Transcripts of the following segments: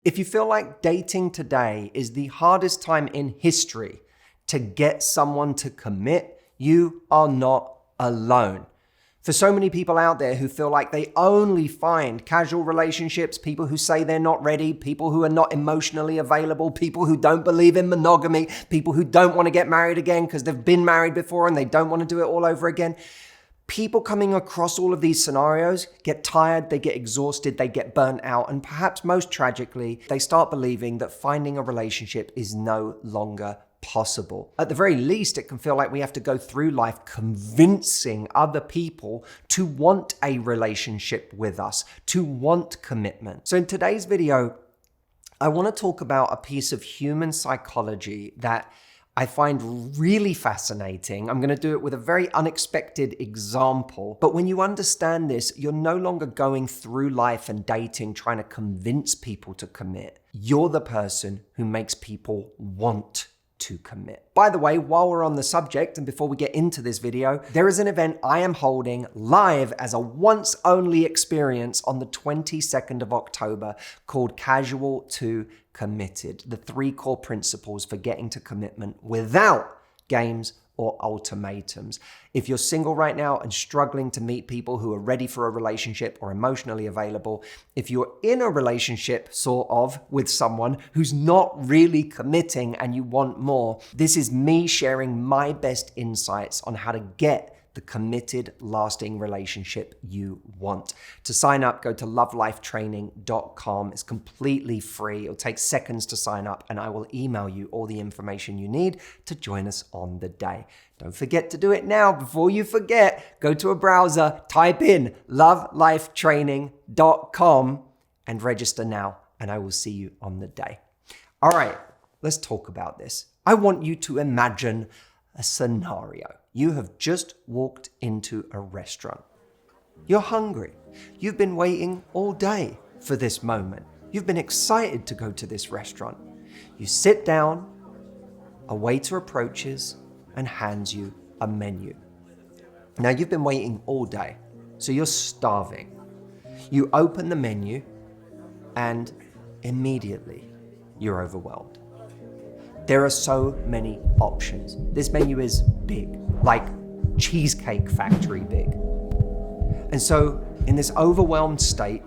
If you feel like dating today is the hardest time in history to get someone to commit, you are not alone. For so many people out there who feel like they only find casual relationships, people who say they're not ready, people who are not emotionally available, people who don't believe in monogamy, people who don't want to get married again because they've been married before and they don't want to do it all over again. People coming across all of these scenarios get tired, they get exhausted, they get burnt out, and perhaps most tragically, they start believing that finding a relationship is no longer possible. At the very least, it can feel like we have to go through life convincing other people to want a relationship with us, to want commitment. So in today's video, I want to talk about a piece of human psychology that I find really fascinating. I'm going to do it with a very unexpected example. But when you understand this, you're no longer going through life and dating trying to convince people to commit. You're the person who makes people want to commit. By the way, while we're on the subject and before we get into this video, there is an event I am holding live as a once only experience on the 22nd of October called Casual to Committed, the 3 core principles for getting to commitment without games or ultimatums. If you're single right now and struggling to meet people who are ready for a relationship or emotionally available, if you're in a relationship sort of with someone who's not really committing and you want more, this is me sharing my best insights on how to get the committed, lasting relationship you want. To sign up, go to lovelifetraining.com. It's completely free. It'll take seconds to sign up, and I will email you all the information you need to join us on the day. Don't forget to do it now before you forget. Go to a browser, type in lovelifetraining.com and register now, and I will see you on the day. All right, let's talk about this. I want you to imagine a scenario. You have just walked into a restaurant. You're hungry. You've been waiting all day for this moment. You've been excited to go to this restaurant. You sit down, a waiter approaches and hands you a menu. Now you've been waiting all day, so you're starving. You open the menu and immediately you're overwhelmed. There are so many options. This menu is big, like Cheesecake Factory big. And so in this overwhelmed state,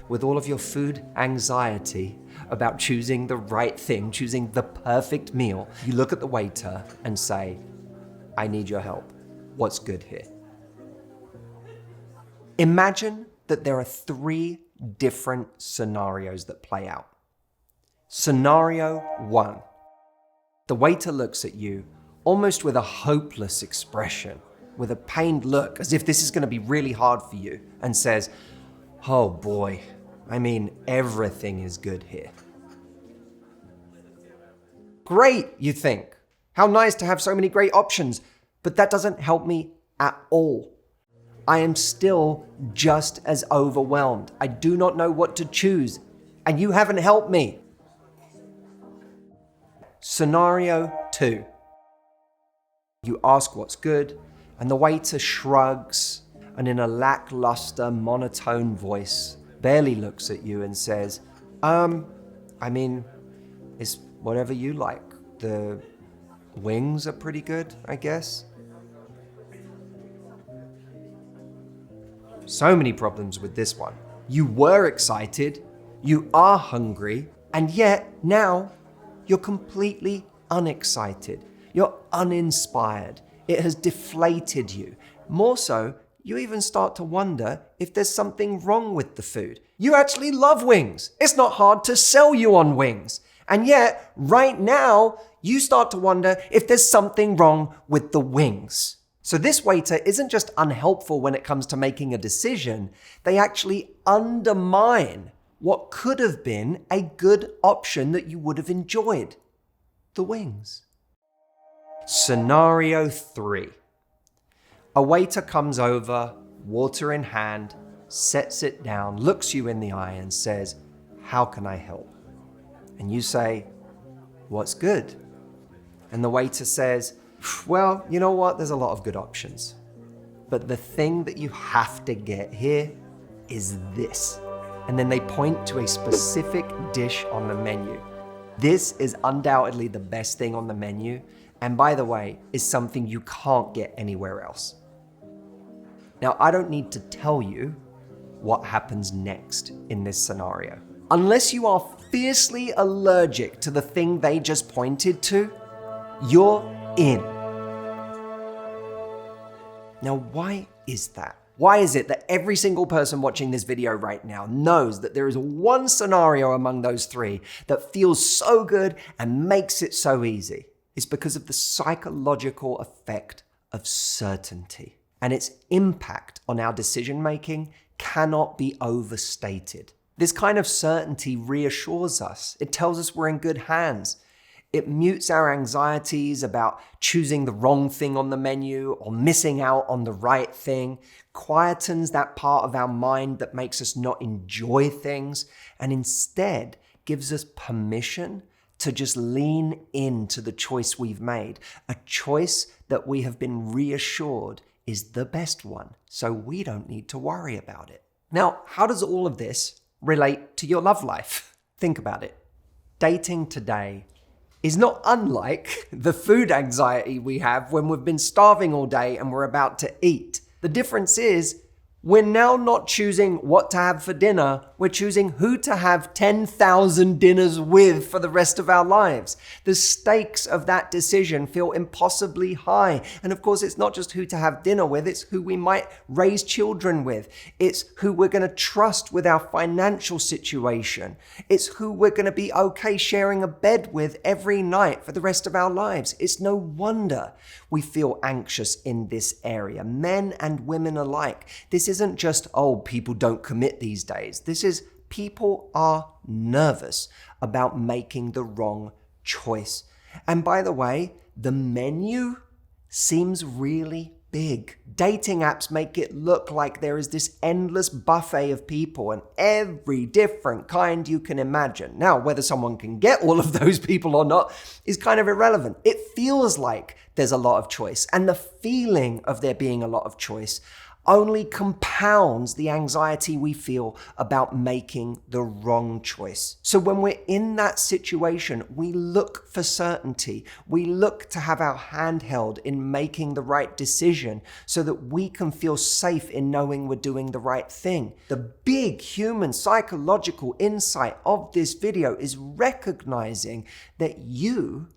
with all of your food anxiety about choosing the right thing, choosing the perfect meal, you look at the waiter and say, I need your help. What's good here? Imagine that there are 3 different scenarios that play out. Scenario 1. The waiter looks at you almost with a hopeless expression, with a pained look, as if this is going to be really hard for you, and says, oh boy, I mean, everything is good here. Great, you think. How nice to have so many great options, but that doesn't help me at all. I am still just as overwhelmed. I do not know what to choose, and you haven't helped me. Scenario 2. You ask what's good, and the waiter shrugs and in a lackluster, monotone voice barely looks at you and says, I mean, it's whatever you like. The wings are pretty good, I guess. So many problems with this one. You were excited, you are hungry, and yet now you're completely unexcited. You're uninspired. It has deflated you. More so, you even start to wonder if there's something wrong with the food. You actually love wings. It's not hard to sell you on wings. And yet, right now, you start to wonder if there's something wrong with the wings. So this waiter isn't just unhelpful when it comes to making a decision. They actually undermine what could have been a good option that you would have enjoyed. The wings. Scenario 3. A waiter comes over, water in hand, sets it down, looks you in the eye and says, how can I help? And you say, what's good? And the waiter says, well, you know what? There's a lot of good options. But the thing that you have to get here is this. and then they point to a specific dish on the menu. This is undoubtedly the best thing on the menu, and by the way, is something you can't get anywhere else. Now, I don't need to tell you what happens next in this scenario. Unless you are fiercely allergic to the thing they just pointed to, you're in. Now, why is that? Why is it that every single person watching this video right now knows that there is one scenario among those three that feels so good and makes it so easy? It's because of the psychological effect of certainty. And its impact on our decision-making cannot be overstated. This kind of certainty reassures us. It tells us we're in good hands. It mutes our anxieties about choosing the wrong thing on the menu or missing out on the right thing, quietens that part of our mind that makes us not enjoy things, and instead gives us permission to just lean into the choice we've made, a choice that we have been reassured is the best one, so we don't need to worry about it. Now, how does all of this relate to your love life? Think about it. Dating today is not unlike the food anxiety we have when we've been starving all day and we're about to eat. The difference is we're now not choosing what to have for dinner, we're choosing who to have 10,000 dinners with for the rest of our lives. The stakes of that decision feel impossibly high. And of course, it's not just who to have dinner with, it's who we might raise children with. It's who we're going to trust with our financial situation. It's who we're going to be okay sharing a bed with every night for the rest of our lives. It's no wonder we feel anxious in this area, men and women alike. This isn't just, oh, people don't commit these days. This is people are nervous about making the wrong choice. And by the way, the menu seems really big. Dating apps make it look like there is this endless buffet of people and every different kind you can imagine. Now, whether someone can get all of those people or not is kind of irrelevant. It feels like there's a lot of choice, and the feeling of there being a lot of choice only compounds the anxiety we feel about making the wrong choice. So when we're in that situation, we look for certainty. We look to have our hand held in making the right decision so that we can feel safe in knowing we're doing the right thing. The big human psychological insight of this video is recognizing that you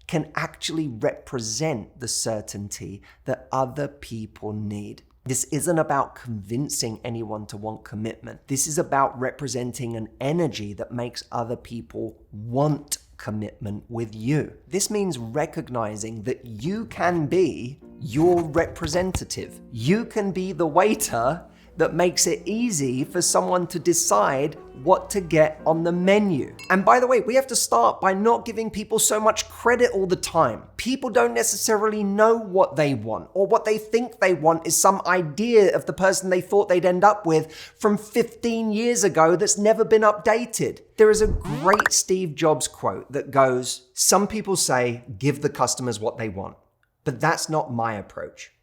can actually represent the certainty that other people need. This isn't about convincing anyone to want commitment. This is about representing an energy that makes other people want commitment with you. This means recognizing that you can be your representative. You can be the waiter that makes it easy for someone to decide what to get on the menu. And by the way, we have to start by not giving people so much credit all the time. People don't necessarily know what they want, or what they think they want is some idea of the person they thought they'd end up with from 15 years ago that's never been updated. There is a great Steve Jobs quote that goes, "Some people say, give the customers what they want, but that's not my approach.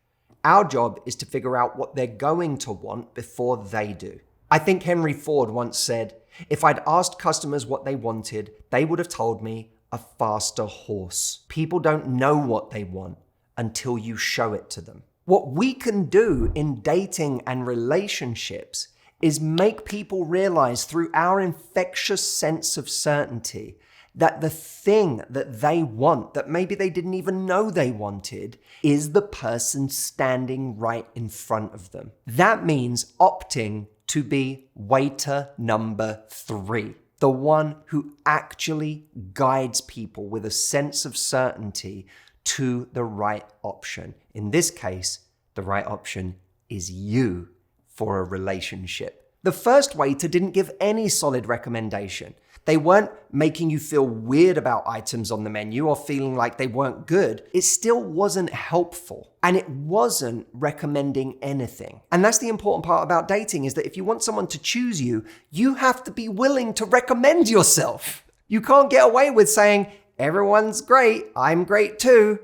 Our job is to figure out what they're going to want before they do." I think Henry Ford once said, "If I'd asked customers what they wanted, they would have told me a faster horse." People don't know what they want until you show it to them. What we can do in dating and relationships is make people realize through our infectious sense of certainty that the thing that they want, that maybe they didn't even know they wanted, is the person standing right in front of them. That means opting to be waiter number 3, the one who actually guides people with a sense of certainty to the right option. In this case, the right option is you for a relationship. The first waiter didn't give any solid recommendation. They weren't making you feel weird about items on the menu or feeling like they weren't good. It still wasn't helpful, and it wasn't recommending anything. And that's the important part about dating, is that if you want someone to choose you, you have to be willing to recommend yourself. You can't get away with saying, everyone's great, I'm great too,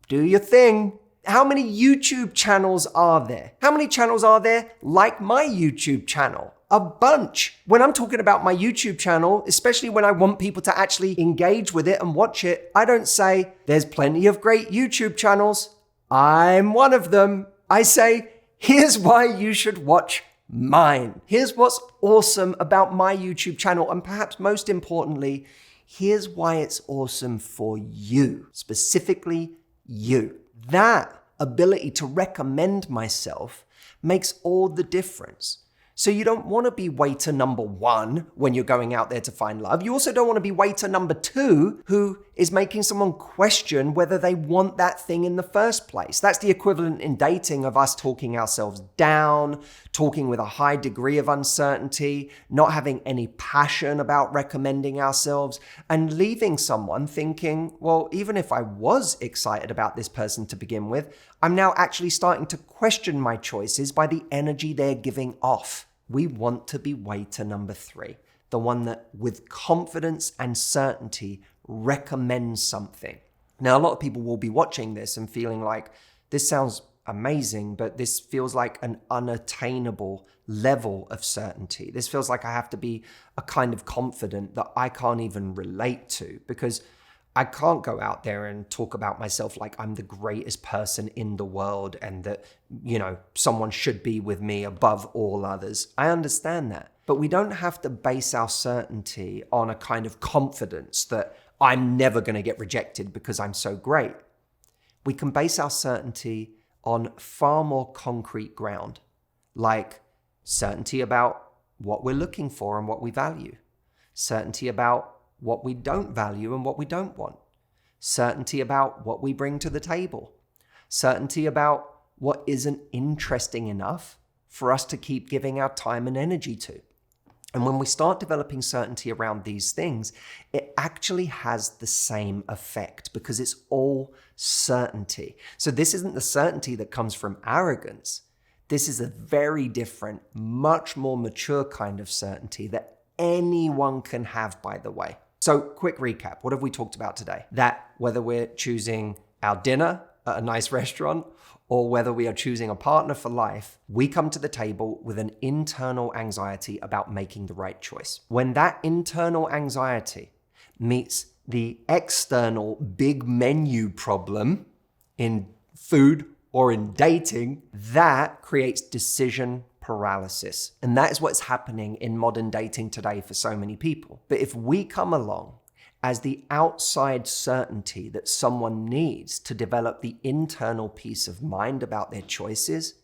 do your thing. How many YouTube channels are there? How many channels are there like my YouTube channel? a bunch. When I'm talking about my YouTube channel, especially when I want people to actually engage with it and watch it, I don't say, there's plenty of great YouTube channels. I'm one of them. I say, here's why you should watch mine. Here's what's awesome about my YouTube channel. And perhaps most importantly, here's why it's awesome for you, specifically you. That ability to recommend myself makes all the difference. So you don't want to be waiter number 1 when you're going out there to find love. You also don't want to be waiter number 2 who is making someone question whether they want that thing in the first place. That's the equivalent in dating of us talking ourselves down, talking with a high degree of uncertainty, not having any passion about recommending ourselves, and leaving someone thinking, well, even if I was excited about this person to begin with, I'm now actually starting to question my choices by the energy they're giving off. We want to be waiter number 3, the one that with confidence and certainty recommends something. Now, a lot of people will be watching this and feeling like, this sounds amazing, but this feels like an unattainable level of certainty. This feels like I have to be a kind of confident that I can't even relate to, because I can't go out there and talk about myself like I'm the greatest person in the world and that, someone should be with me above all others. I understand that. But we don't have to base our certainty on a kind of confidence that I'm never going to get rejected because I'm so great. We can base our certainty on far more concrete ground, like certainty about what we're looking for and what we value, certainty about what we don't value and what we don't want, certainty about what we bring to the table, certainty about what isn't interesting enough for us to keep giving our time and energy to. And when we start developing certainty around these things, it actually has the same effect because it's all certainty. So this isn't the certainty that comes from arrogance. This is a very different, much more mature kind of certainty that anyone can have, by the way. So quick recap, what have we talked about today? That whether we're choosing our dinner at a nice restaurant or whether we are choosing a partner for life, we come to the table with an internal anxiety about making the right choice. When that internal anxiety meets the external big menu problem in food or in dating, that creates decision paralysis. And that is what's happening in modern dating today for so many people. But if we come along as the outside certainty that someone needs to develop the internal peace of mind about their choices,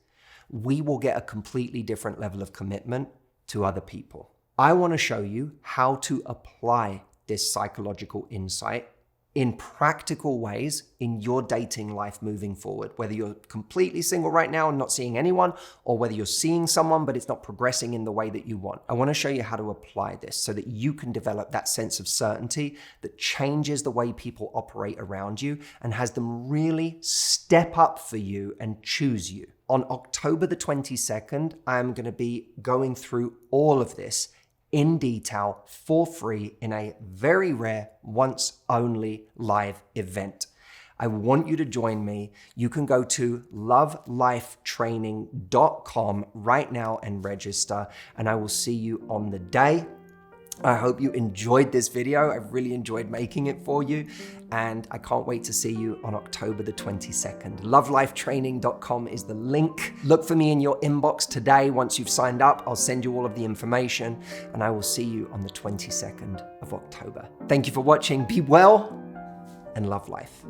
we will get a completely different level of commitment to other people. I want to show you how to apply this psychological insight in practical ways in your dating life moving forward, whether you're completely single right now and not seeing anyone, or whether you're seeing someone but it's not progressing in the way that you want. I want to show you how to apply this so that you can develop that sense of certainty that changes the way people operate around you and has them really step up for you and choose you. On October the 22nd, I'm going to be going through all of this in detail for free in a very rare, once only live event. I want you to join me. You can go to lovelifetraining.com right now and register, and I will see you on the day. I hope you enjoyed this video. I've really enjoyed making it for you, and I can't wait to see you on October the 22nd. Lovelifetraining.com is the link. Look for me in your inbox today. Once you've signed up, I'll send you all of the information, and I will see you on the 22nd of October. Thank you for watching. Be well and love life.